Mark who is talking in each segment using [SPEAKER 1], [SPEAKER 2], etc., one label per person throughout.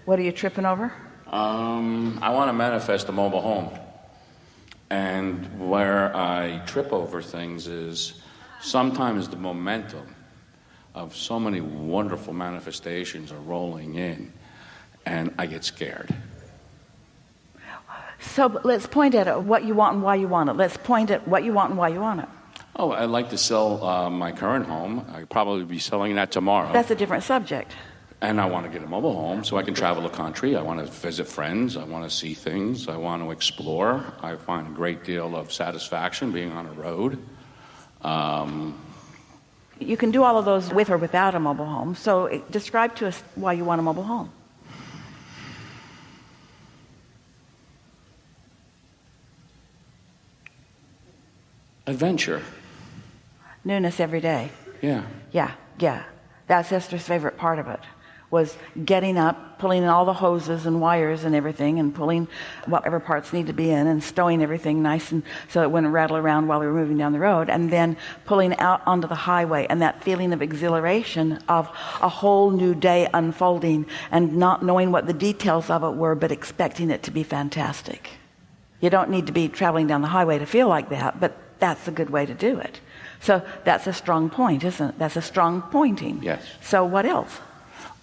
[SPEAKER 1] What are you tripping over?
[SPEAKER 2] I want to manifest a mobile home. And where I trip over things is sometimes the momentum of so many wonderful manifestations are rolling in, and I get scared.
[SPEAKER 1] So let's point at what you want and why you want it. Let's point at what you want and why you want it.
[SPEAKER 2] Oh, I'd like to sell my current home. I'd probably be selling that tomorrow.
[SPEAKER 1] That's a different subject.
[SPEAKER 2] And I want to get a mobile home so I can travel the country. I want to visit friends. I want to see things. I want to explore. I find a great deal of satisfaction being on a road.
[SPEAKER 1] You can do all of those with or without a mobile home. So describe to us why you want a mobile home.
[SPEAKER 2] Adventure.
[SPEAKER 1] Newness every day.
[SPEAKER 2] Yeah.
[SPEAKER 1] Yeah. That's Esther's favorite part of it, was getting up, pulling in all the hoses and wires and everything, and pulling whatever parts need to be in, and stowing everything nice and so it wouldn't rattle around while we were moving down the road, and then pulling out onto the highway, and that feeling of exhilaration of a whole new day unfolding, and not knowing what the details of it were, but expecting it to be fantastic. You don't need to be traveling down the highway to feel like that, but that's a good way to do it. So that's a strong point, isn't it? That's a strong pointing.
[SPEAKER 2] Yes.
[SPEAKER 1] So what else?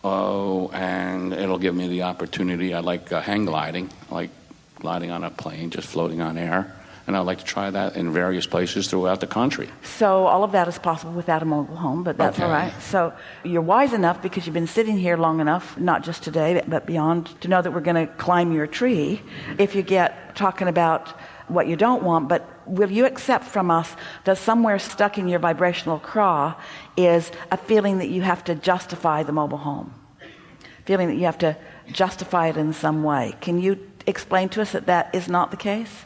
[SPEAKER 2] Oh, and it'll give me the opportunity. I like hang gliding. I like gliding on a plane, just floating on air. And I'd like to try that in various places throughout the country.
[SPEAKER 1] So all of that is possible without a mobile home, but that's
[SPEAKER 2] okay.
[SPEAKER 1] All right. So you're wise enough, because you've been sitting here long enough, not just today, but beyond, to know that we're going to climb your tree if you get talking about what you don't want. But will you accept from us that somewhere stuck in your vibrational craw is a feeling that you have to justify the mobile home, feeling that you have to justify it in some way? Can you explain to us that that is not the case?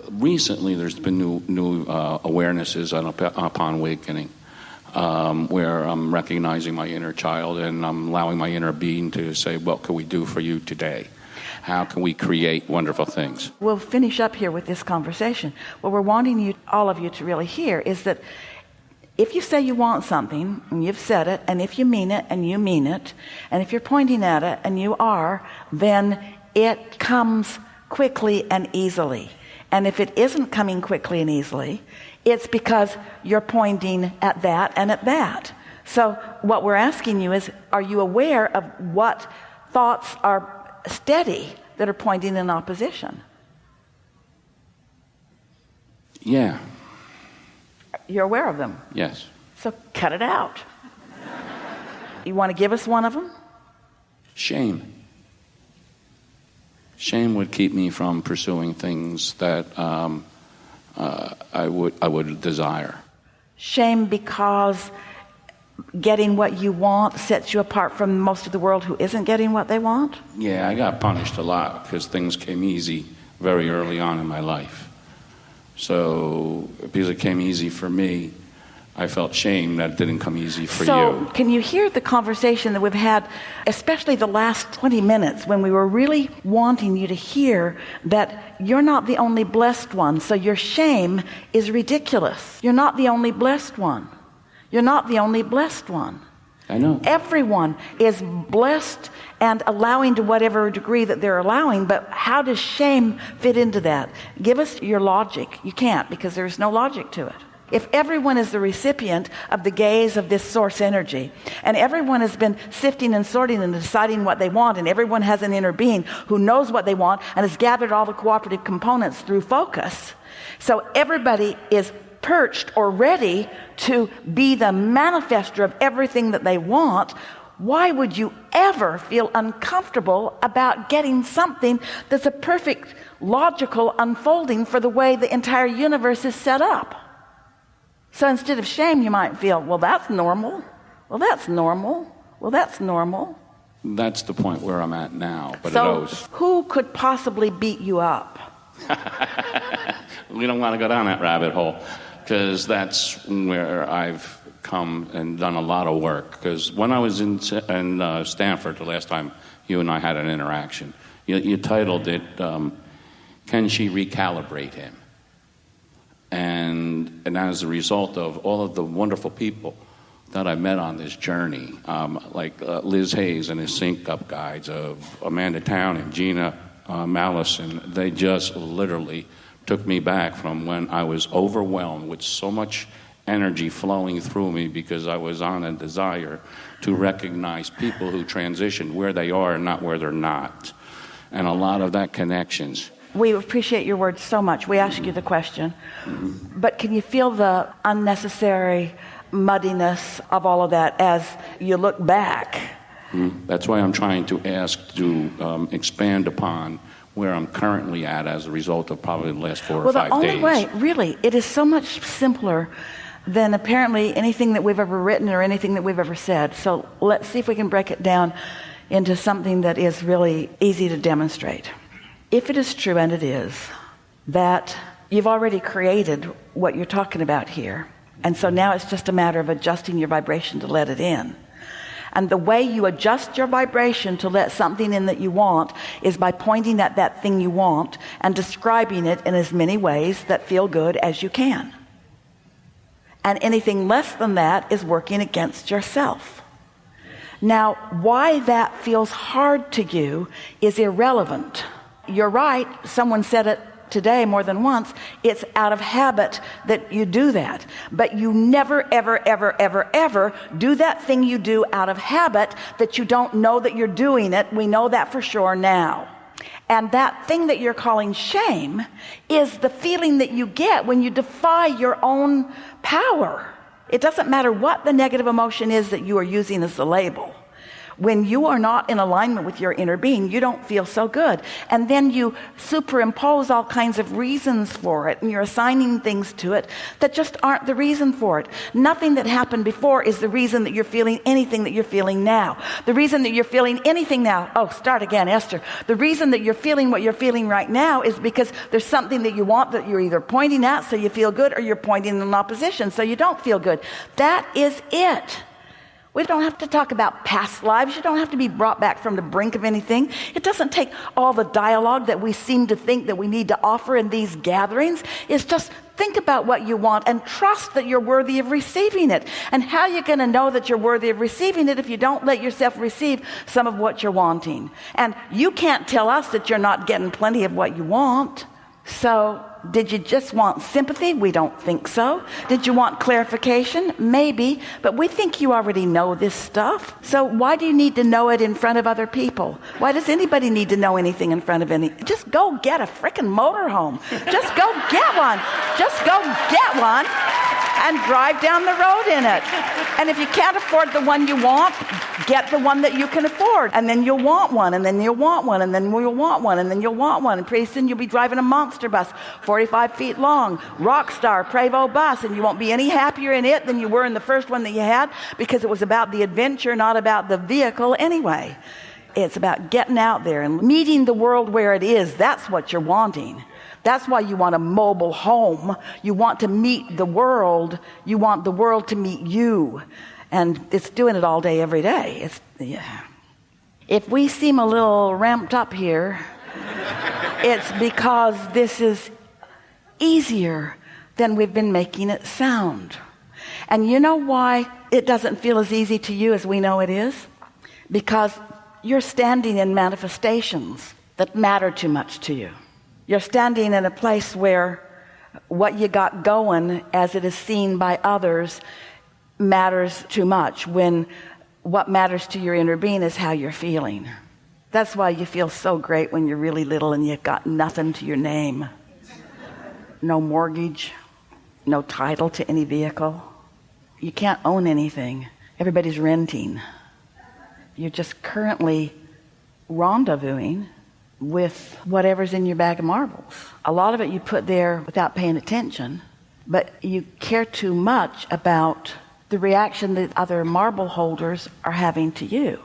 [SPEAKER 2] Recently, there's been new awarenesses upon awakening, where I'm recognizing my inner child, and I'm allowing my inner being to say, what can we do for you today? How can we create wonderful things?
[SPEAKER 1] We'll finish up here with this conversation. What we're wanting you, all of you, to really hear is that if you say you want something, and you've said it, and if you mean it, and you mean it, and if you're pointing at it, and you are, then it comes quickly and easily. And if it isn't coming quickly and easily, it's because you're pointing at that and at that. So what we're asking you is, are you aware of what thoughts are steady that are pointing in opposition?
[SPEAKER 2] Yeah.
[SPEAKER 1] You're aware of them?
[SPEAKER 2] Yes.
[SPEAKER 1] So cut it out. You want to give us one of them?
[SPEAKER 2] Shame. Shame would keep me from pursuing things that I would desire.
[SPEAKER 1] Shame because getting what you want sets you apart from most of the world who isn't getting what they want?
[SPEAKER 2] Yeah, I got punished a lot because things came easy very early on in my life. So because it came easy for me, I felt shame that it didn't come easy for you.
[SPEAKER 1] So can you hear the conversation that we've had, especially the last 20 minutes, when we were really wanting you to hear that you're not the only blessed one, so your shame is ridiculous. You're not the only blessed one. You're not the only blessed one.
[SPEAKER 2] I know.
[SPEAKER 1] Everyone is blessed and allowing to whatever degree that they're allowing, but how does shame fit into that? Give us your logic. You can't, because there's no logic to it. If everyone is the recipient of the gaze of this source energy, and everyone has been sifting and sorting and deciding what they want, and everyone has an inner being who knows what they want and has gathered all the cooperative components through focus, so everybody is perched or ready to be the manifester of everything that they want, why would you ever feel uncomfortable about getting something that's a perfect logical unfolding for the way the entire universe is set up? So instead of shame, you might feel, well, that's normal. Well, that's normal. Well, that's normal.
[SPEAKER 2] That's the point where I'm at now. But
[SPEAKER 1] so who could possibly beat you up?
[SPEAKER 2] We don't want to go down that rabbit hole, because that's where I've come and done a lot of work. Because when I was in Stanford the last time you and I had an interaction, you titled it, Can She Recalibrate Him? And as a result of all of the wonderful people that I met on this journey, like Liz Hayes and his Sync Up guides, of Amanda Town and Gina Mallison. They just literally took me back from when I was overwhelmed with so much energy flowing through me because I was on a desire to recognize people who transition where they are and not where they're not. And a lot of that connections.
[SPEAKER 1] We appreciate your words so much. We ask you the question. But can you feel the unnecessary muddiness of all of that as you look back?
[SPEAKER 2] That's why I'm trying to ask to expand upon where I'm currently at as a result of probably the last 4 or 5 days.
[SPEAKER 1] Well, the only way, really, it is so much simpler than apparently anything that we've ever written or anything that we've ever said. So let's see if we can break it down into something that is really easy to demonstrate. If it is true, and it is, that you've already created what you're talking about here, and so now it's just a matter of adjusting your vibration to let it in. And the way you adjust your vibration to let something in that you want is by pointing at that thing you want and describing it in as many ways that feel good as you can. And anything less than that is working against yourself. Now, why that feels hard to you is irrelevant. You're right, someone said it today more than once, it's out of habit that you do that. But you never, ever, ever, ever, ever do that thing you do out of habit that you don't know that you're doing it. We know that for sure now. And that thing that you're calling shame is the feeling that you get when you defy your own power. It doesn't matter what the negative emotion is that you are using as the label. When you are not in alignment with your inner being, you don't feel so good. And then you superimpose all kinds of reasons for it, and you're assigning things to it that just aren't the reason for it. Nothing that happened before is the reason that you're feeling anything that you're feeling now. The reason that you're feeling anything now, start again, Esther. The reason that you're feeling what you're feeling right now is because there's something that you want that you're either pointing at so you feel good, or you're pointing in opposition so you don't feel good. That is it. We don't have to talk about past lives. You don't have to be brought back from the brink of anything. It doesn't take all the dialogue that we seem to think that we need to offer in these gatherings. It's just think about what you want and trust that you're worthy of receiving it. And how are you going to know that you're worthy of receiving it if you don't let yourself receive some of what you're wanting? And you can't tell us that you're not getting plenty of what you want. So did you just want sympathy? We don't think so. Did you want clarification? Maybe, but we think you already know this stuff. So why do you need to know it in front of other people? Why does anybody need to know anything in front of any? Just go get a frickin' motorhome. Just go get one. Just go get one and drive down the road in it. And if you can't afford the one you want, get the one that you can afford. And then you'll want one, and then you'll want one, and then you'll want one, and then you'll want one. And pretty soon you'll be driving a monster bus, 45 feet long, Rockstar, Prevost bus, and you won't be any happier in it than you were in the first one that you had, because it was about the adventure, not about the vehicle anyway. It's about getting out there and meeting the world where it is. That's what you're wanting. That's why you want a mobile home. You want to meet the world. You want the world to meet you. And it's doing it all day, every day. If we seem a little ramped up here, it's because this is easier than we've been making it sound. And you know why it doesn't feel as easy to you as we know it is? Because you're standing in manifestations that matter too much to you. You're standing in a place where what you got going as it is seen by others matters too much, when what matters to your inner being is how you're feeling. That's why you feel so great when you're really little and you've got nothing to your name. No mortgage, no title to any vehicle. You can't own anything. Everybody's renting. You're just currently rendezvousing with whatever's in your bag of marbles. A lot of it you put there without paying attention, but you care too much about the reaction that other marble holders are having to you.